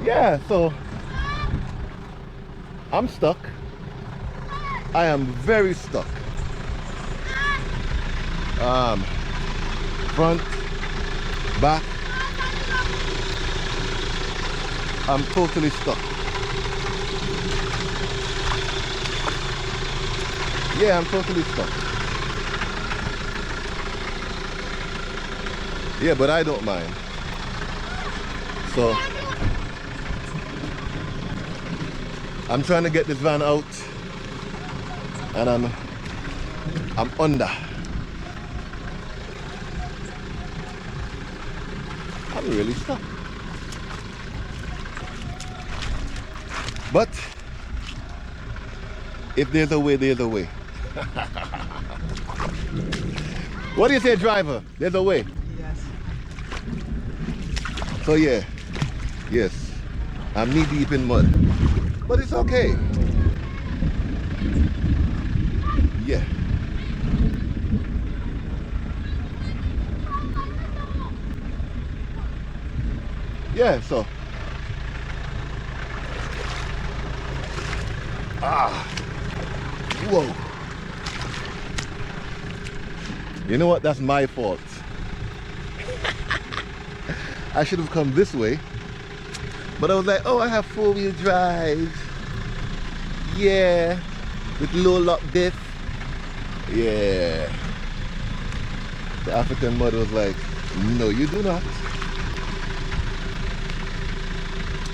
Yeah, so I'm stuck. I am very stuck. Front, back. I'm totally stuck. Yeah, I'm totally stuck. Yeah, but I don't mind. So I'm trying to get this van out, and I'm under. I'm really stuck. But if there's a way, there's a way. What do you say, driver? There's a way. Yes. So yeah, yes, I'm knee deep in mud, but it's okay. Yeah. Yeah, so. Whoa. You know what? That's my fault. I should have come this way. But I was like, oh, I have four-wheel drive. Yeah. With low lock diff. Yeah. The African mother was like, no, you do not.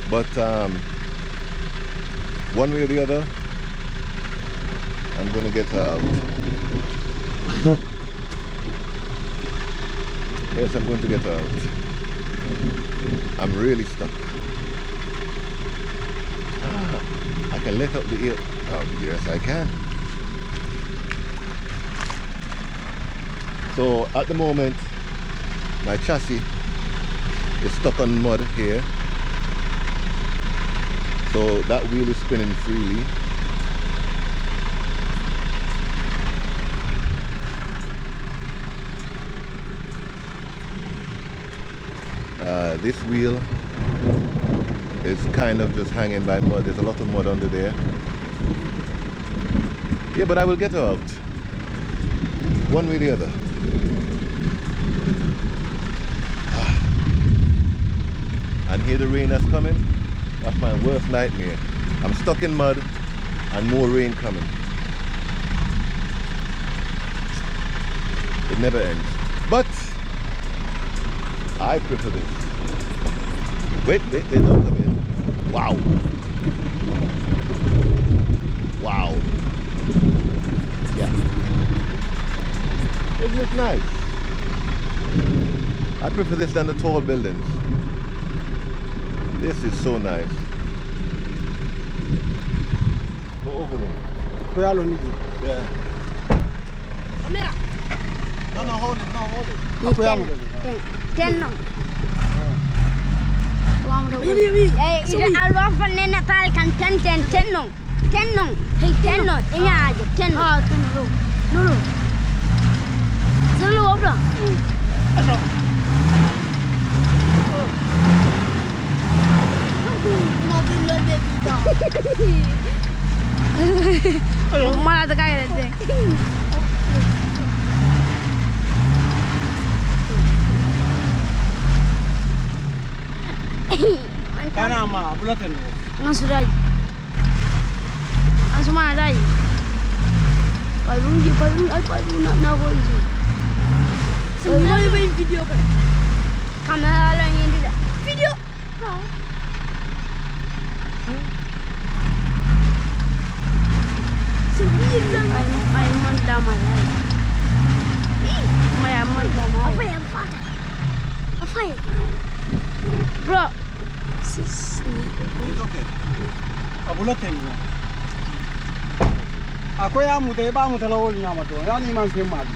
But one way or the other, I'm gonna get her out. Yes, I'm going to get her out. I'm really stuck. I can let out the air. Oh, yes, I can. So at the moment, my chassis is stuck on mud here. So that wheel is spinning freely. This wheel is kind of just hanging by mud. There's a lot of mud under there. Yeah, but I will get her out. One way or the other. And here the rain that's coming. That's my worst nightmare. I'm stuck in mud and more rain coming. It never ends. But I prefer this. Wait, they don't come in. Wow. Wow. Yeah. Isn't it nice? I prefer this than the tall buildings. This is so nice. Go over there. Yeah. No, hold it, hold it. Malah terkaya deh. Kana ma bulatan. Langsung dah. Langsung mana dah? Palung nak boleh. Semua main video kan? Kamera lain yang tidak. Video. Ay mandama. Maya mandama. Apa ya? Apa ya? Bro. It's okay. Abulatan mo. Ako ya mo tayo ba mo talawol niya mo to. Yan yung mga mad.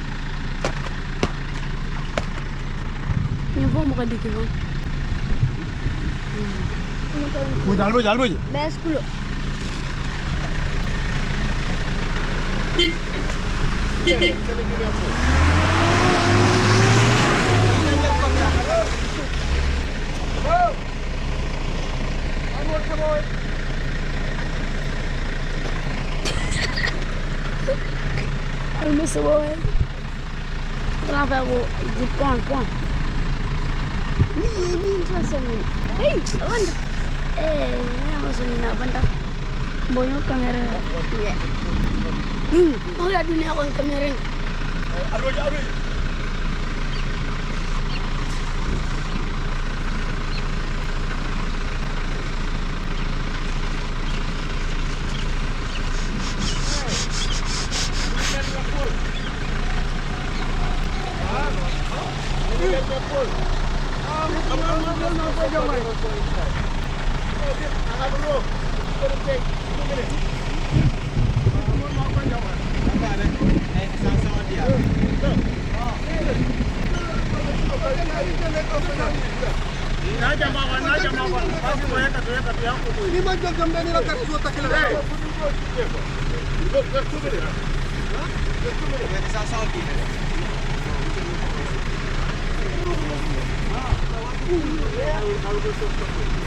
Yung po mo kadikit mo. Jalbo. Best kulo. I miss a boy. Kenapa aku di pon? Ini interesting. Hey, kawan. Ini maksudnya apa dah? Banyak kamera. Mau lihat dunia aku kamera. Aduh. Ini macam Jambanjelli lah kan suatu kali.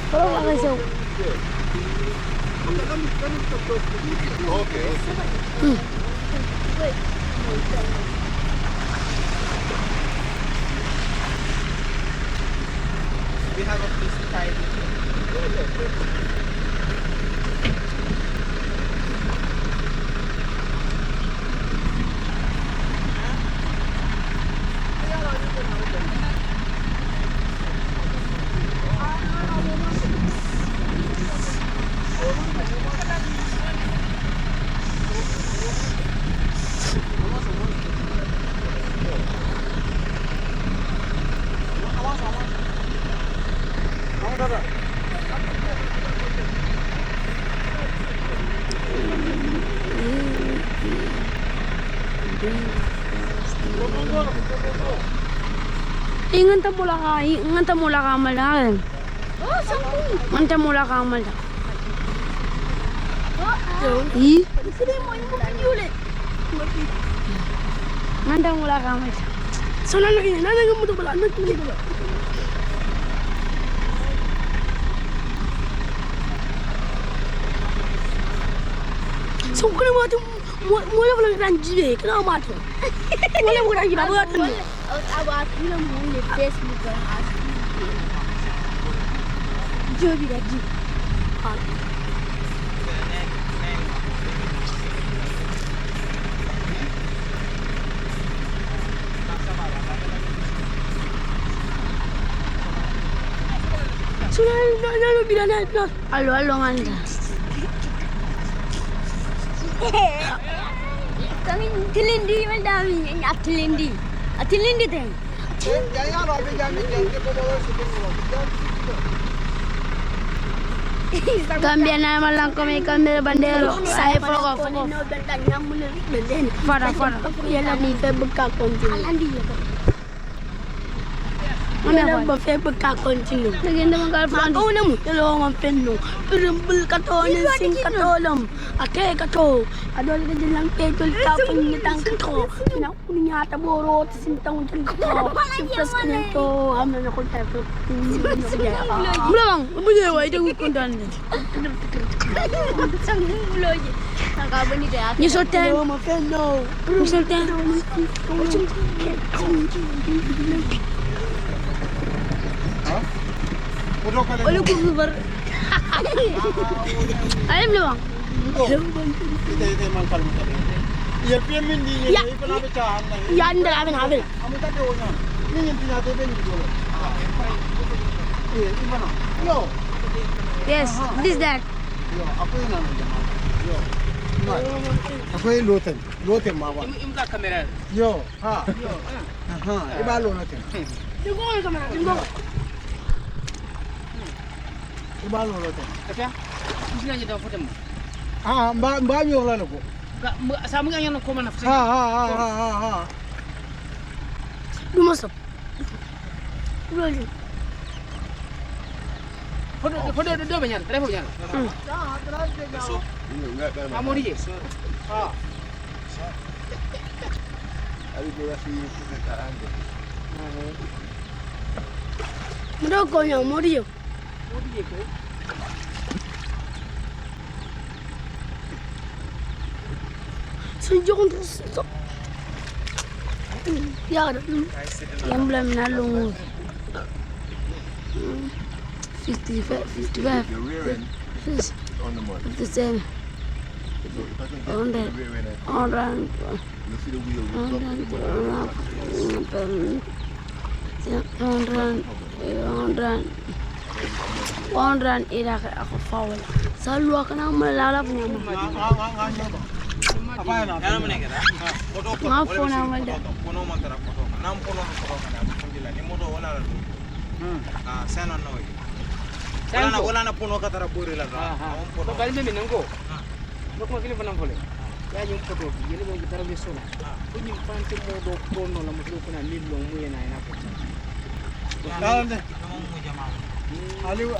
Kalau nggak tahu. Okay. We have a piece of time. Ingat mula ka malahan. Oh, sampu. Manta mula ka malahan. Ih, sini mau ibu video le. Manta mula ka malahan. Sana lagi, nana kamu tu bela, anak tu bela. So kena buat mula pula ranji deh, kena mati. Mula bukan ranji, apa tu? Awak film mula Facebook kan. Jadi ranji. Sudah, nak bilang nak. Alo anda. Kami tilindi macam ni, tilindi tu. Gambia na malang kami bandero. Saya foto. Fara. Ia ni bekas kontinent. Mana ba fe bekas kontinent. Lagi nama galfan. Kau namu, kalau orang penuh. Rembel kata ni sing kata lam. Ake kata. Ada lagi jalan petrol kapal ni tang kata. Nak punya tak borot sintang macam kata. Plus kena tu, amna nak kontak. Belum, boleh wai dah kontak ni. Sang belum je. Nak apa ni dah? Ni sultan. Ni sultan. Oleh kubar. Ayam belum? Itu mangkal muka. Ia piemin di ni. Ia pernah bercahan. Ya anda amin. Kamu tak tahu nya. Ini yang punya tu ben itu. Ini mana? Yo. Yes, this that. Yo, apa yang namanya? Yo. Apa yang loten mawar. Imla kamera. Yo, ha. Aha, iba loten. Tunggu kamera, tunggu. Iba loten. Apa? Sini aja dah foto mu. Ah, mbak yo lah aku. Sama yang nak komen apa? Ha. Lu masuk. Boleh. Foto dua banyak, telepon banyak. Kamu ni je. Ha. Ada durasi perkataan tu. Mudah kau yang mau dia. Sejauh itu. Ya, yang belum nalung. 55, 55, The rear end on the mud. 57, So if I can get 100, the rear end, 100, you see the wheel will drop in the mud. 100 ila ako foul. Selalu akan melalap nyama. Apa ya nak? Yang mana kita? Foto apa? Ngapa nama dia? Foto mantara foto. Nam foto kan. Alhamdulillah. Ni moto wala la. Sana no. Wala na puno ka tara puri la. Foto bali me minango. Dok makili panam boleh. Ya yung foto. Yele mo gitara besola. Kunyi panti modo kono la mutlu kuna milong mo yan ay napo. Dalam deh. Aliu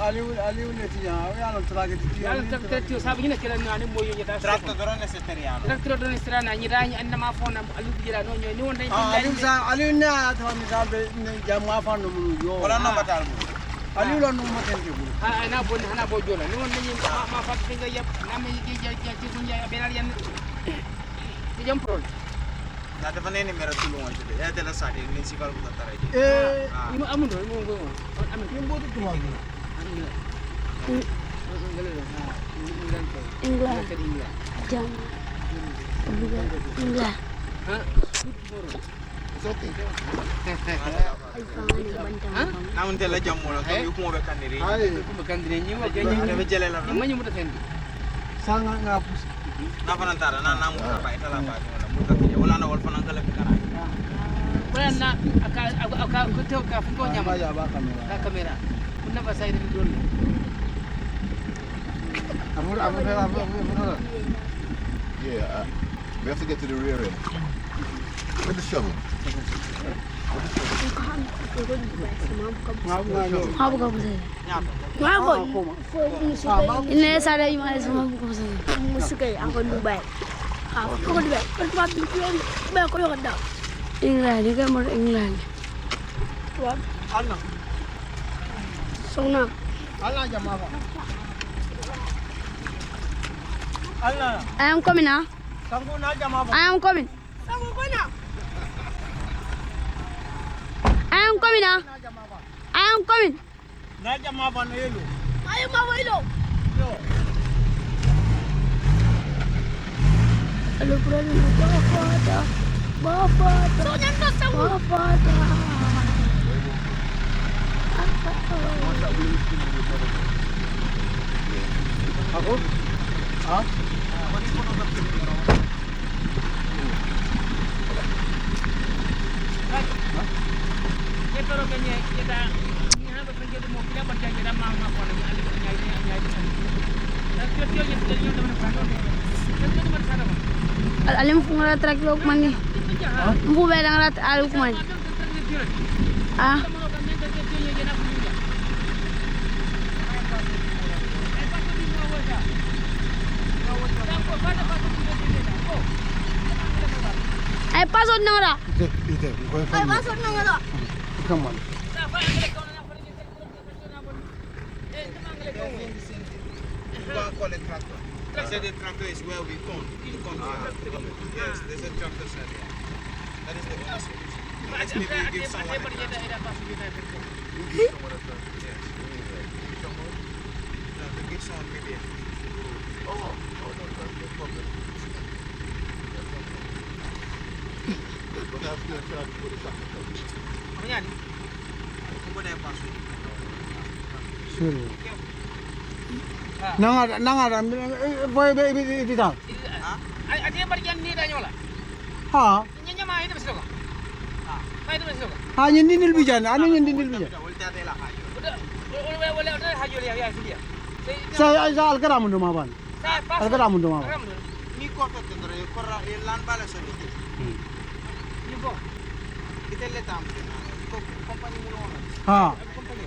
ne tiya. Ya lo terakhir tiya. Yalla tak tio sabi ni kala ngani mo yung yata. Traktor doron na seteriano. Traktor don istirana ni ranya anda ma fona alu bijira no nyo ni wonda Aliu ne atau misal ne jam apa nomor yo. Wala na batal mo. Aliu lo nomor tenti bu. ana bon hana bo jola ni wonda ni ma fat finga yap na me ji ci dunya benal yan di jam prol. Na defa ne mera tulungan sila. Ya tela sadi municipal ko tara. Imo amun do mo ngo. Amun. Yang bodoh tu lagi. England, jangan. England. It's okay. Namun tela jam mo la ko yu ko be kaniri. Ay, Ko makan dire ni wa ganyi. Ada be jele la. Ni manyu muta fendi. sangat ngapus. Na panantara na namu pa itala pa wala muta ki wala na wal fanan kala pikara. Wala na aka ko tew ka fu nyama. Ya ba kamera. Ka kamera. Kunna ba sayri dol. Abu. Yeah, we have to get to the rear end. With the shovel. Apa kau pasal? Nyapa. Ngapa? Ini saya ima semua buku pasal. Musukai aku Dubai. Aku Dubai. Tempat tujuan Dubai aku yang ada. England, ni kan orang England. Tuan. Allah. Sona. Allah jam apa? Allah. I am coming now. Sanggup nak jam apa? I am coming. Sanggup kau nak? I am coming now. Nak jam apa? I am coming. Nak jam apa ni lu? I am away lo. Yo. Alu berani bapak. Bapak. So nyantos sama. Bapak. Aku? Hah? Pero kanya kita ni haba pengen mo kila ba kanya da ma ko na ali ko nyai nyai. Tapi tio ni tio ni teman kan. Tapi teman sana. Alim fungara track log mani. Mbu bedang rat aluk man. Ah. Ay pasok na ora. Ite. Ay pasok na ora. Come on. Call it tractor. They said the tractor is where we come. Yes, there's a tractor set here. That is the only solution. Next, maybe we give someone a tractor. Yes. No, to give someone maybe a Oh, that's no problem. But I'm still trying to put it back. Amanyan. Kung ba paso? Sure. Nangada. Boy baby di dah. Ay ati barjan ni danyola. Ha? Nyanya ma ito besok. Ma ito besok. Ha nyindil bijan. Anu nyindil bijan. Wala hajol ya dia. Saya alkaram ndo maban. Alkaram ndo maban. Ni ko ka tendra ko ra lan bala so ni. Ni ko. Kita letam. Ko company mo no. Ha. Company.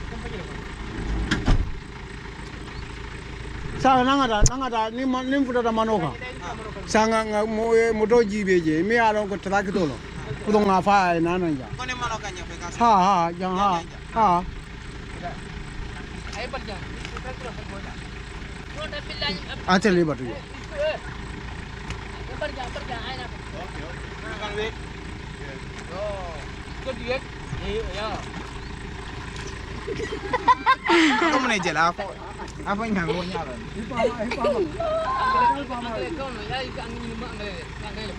Company. Sa nangada ni fuda da manoka. Sanga moto jibeje mi alon ko traki tolo. Kudo ngafa na nanja. Ko ne manoka nya pe ka. Ha, jang ha. Ha. Ay barjan. Ko da billahi. Atele batu. Pergi, ayo nak. Okay. You can wait. Kau duit? Ya. Kamu mana je lah? Apa yang kau nyala? Ambil kau no, ya ikan ini mak ambil.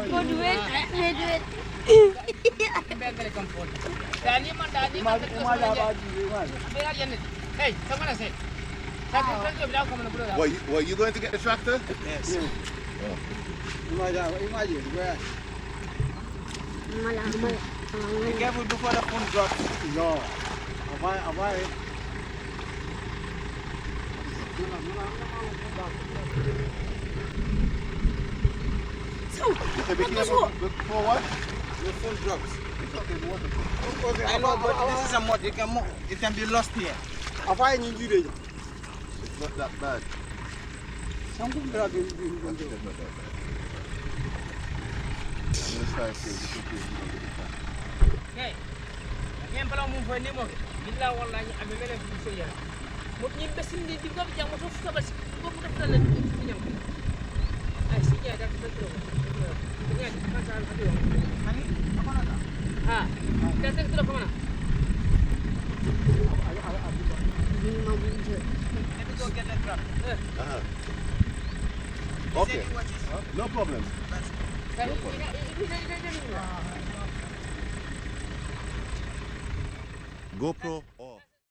Kau duit, duit. Ambil kompor. Dani mana? Biar aja ni. Hey, kamu mana sih? Saya bilang kamu nak berapa? Were you going to get the tractor? Yes. Imagine. Malah. Be careful before the phone drops. No. Apa? Okay, be careful before what? Your phone drops. It's okay, the water. I know, but this is a mod. It can be lost here. Apa yang injury? It's not that bad. Sanggup berapa? It's not that bad. I'm gonna try and see just in case you don't get the tractor. Hey, yang kalau mau buat ni mau, bila wallahi ambil bela bisa ya. Mungkin besin di juga yang mau susah bas, gua pun dah lalu punya. Sini ada betul. Ini ada macam ada. Hani, apa nak? Ha, datang tu ke mana? Let me go get that truck. Okay, no problem. GoPro or